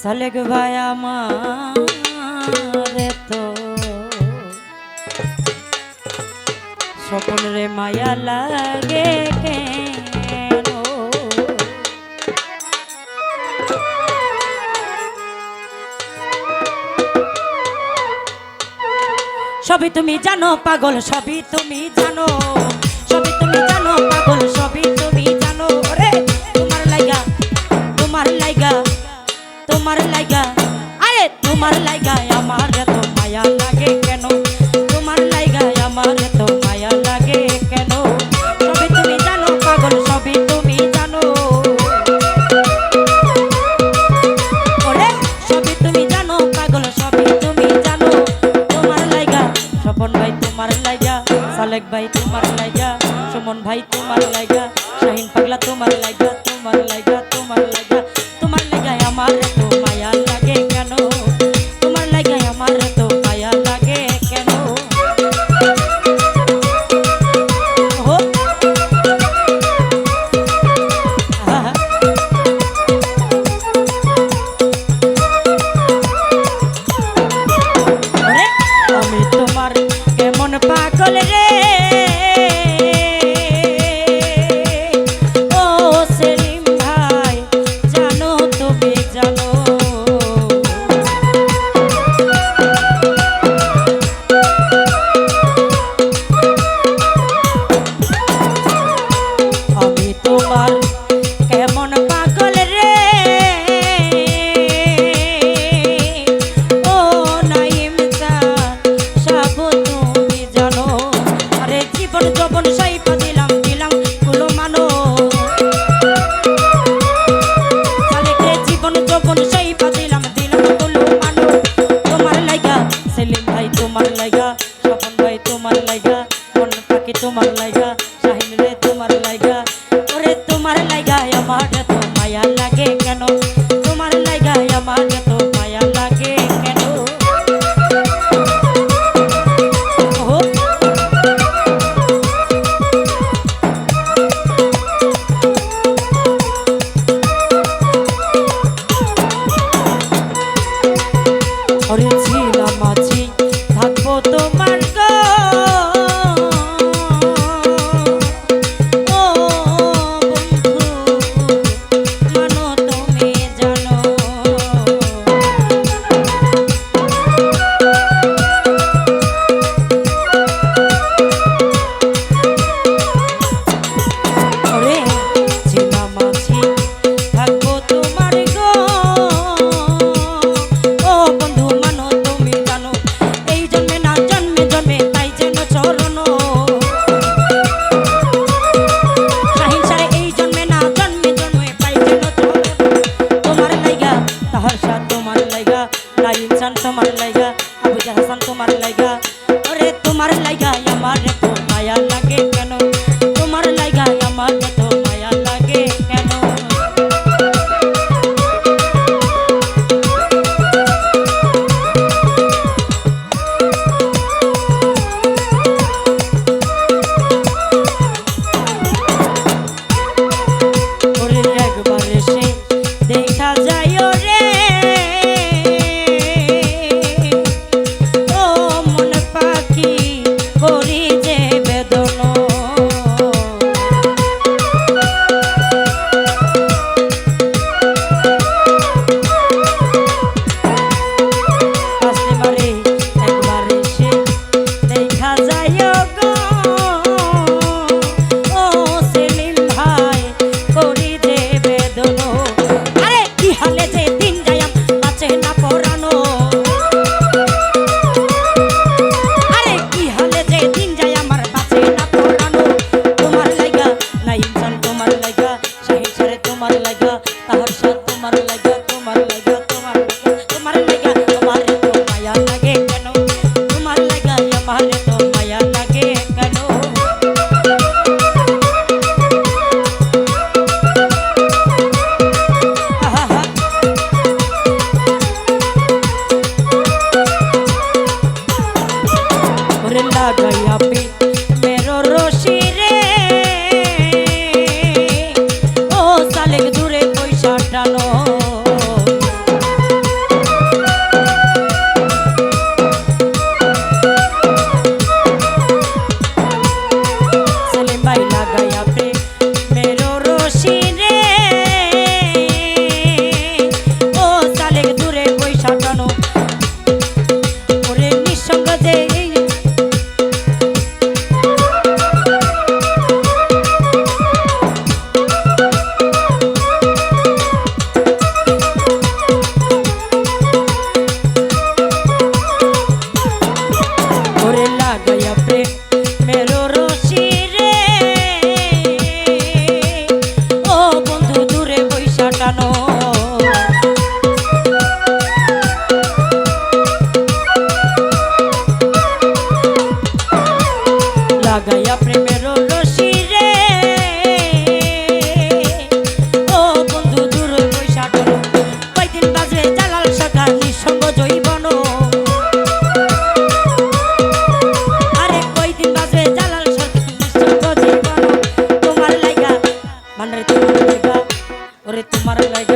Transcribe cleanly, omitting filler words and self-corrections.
সালেক ভাই আমারে তো স্বপন রে মায়া লাগে কেন? সবই তুমি জানো পাগল, সবই তুমি জানো, সবই তুমি জানো পাগল, সবই তুমি জানো রে। তোমার লাইগা, তোমার লাইগা, তোমার লাইগা, আরে তোমার লাইগা আমার এত মায়া লাগে কেন? তোমার লাইগা আমার এত মায়া লাগে কেন? সবই তুমি জানো পাগল, সবই তুমি জানো ওরে, সবই তুমি জানো পাগল, সবই তুমি জানো। তোমার লাইগা স্বপন ভাই, তোমার লাইগা সালেক ভাই, তোমার লাইগা সুমন ভাই, তোমার লাইগা শাহিন পাগলা, তোমার লাইগা, তোমার লাইগা, তোমার লাইগা, তোমার লাইগা আমার এত মায়া লাগে কেন? তোমার লাইগা আমার এত মায়া লাগে কেন? ওহো ওরে আমি তোমার কেমন পাগল রে, ও সেলিম ভাই জানো তুমি জানো। আমি তোমার কেমন পাগল রে, ও নাইম সাবু তুমি জানো। আরে জীবন যৌবন সাইপা দিলাম, দিলাম কুলো মানো সালেকে, জীবন যৌবন সাইপা দিলাম, দিলাম কুলো মানো। তোমার লাইগা সেলিম ভাই, তোমার লাইগা স্বপন ভাই, তোমার লাইগা মন পাখি, তোমার লাইগা শাহিন রে, তোমার লাইগা ওরে, তোমার লাইগা আমার এত মায়া লাগে কেন? তোমার লাইগা আমার এত মায়া লাগে কেন? ওহো ওরে ছিলাম আছি থাকবো তোমার গো, ও বন্ধু মানো তুমি জানো। ওরে ছিলাম আছি থাকবো তোমার গো, ও বন্ধু মানো তুমি জানো। এই জন্মে না জন্মে জন্মে তাই যেন চরণ শাহিন সারে, এই জন্মে না জন্মে জন্মে তাই যেন চরণ। তোমার লাইগা তাহার সাথ, তোমার লাইগা না ইনসান, তোমার লাইগা আবু হাসান, তোমার লাইগা ওরে, তোমার লাইগা আমার এত মায়া লাগে কেন? তোমার লাইগা আমার এত মায়া লাগে কেন? ওরে একবার এসে দেখা যায় রে, ও মন পাখি করি যে বেদনা। আসতে পারে একবার এসে দেখা যায় গো, ও সেলিম ভাই করি যে বেদনা। আরে কি হালে যে দিন যায়াম বাঁচে না পরানো, আরে কি হালে যে দিন যায় আমার বাঁচে না পরানো। তোমার লাইগা না ইনসান, তোমার লাইগা শাহিন সারে, তোমার লাইগা তাহার সাথ, তোমার লাইগা, তোমার লাইগা, তোমার লাইগা, তোমার লাইগা আমার এত মায়া লাগে কেন? তোমার লাইগা আমার এত মায়া লাগে কেন? আহা ওরে লাগাইয়া পি মেরো রশি রে, ও সালেক দূরে পয়সা টানো। ভান্ডারে তোমার লাইগা ওরে তোমার লাইগা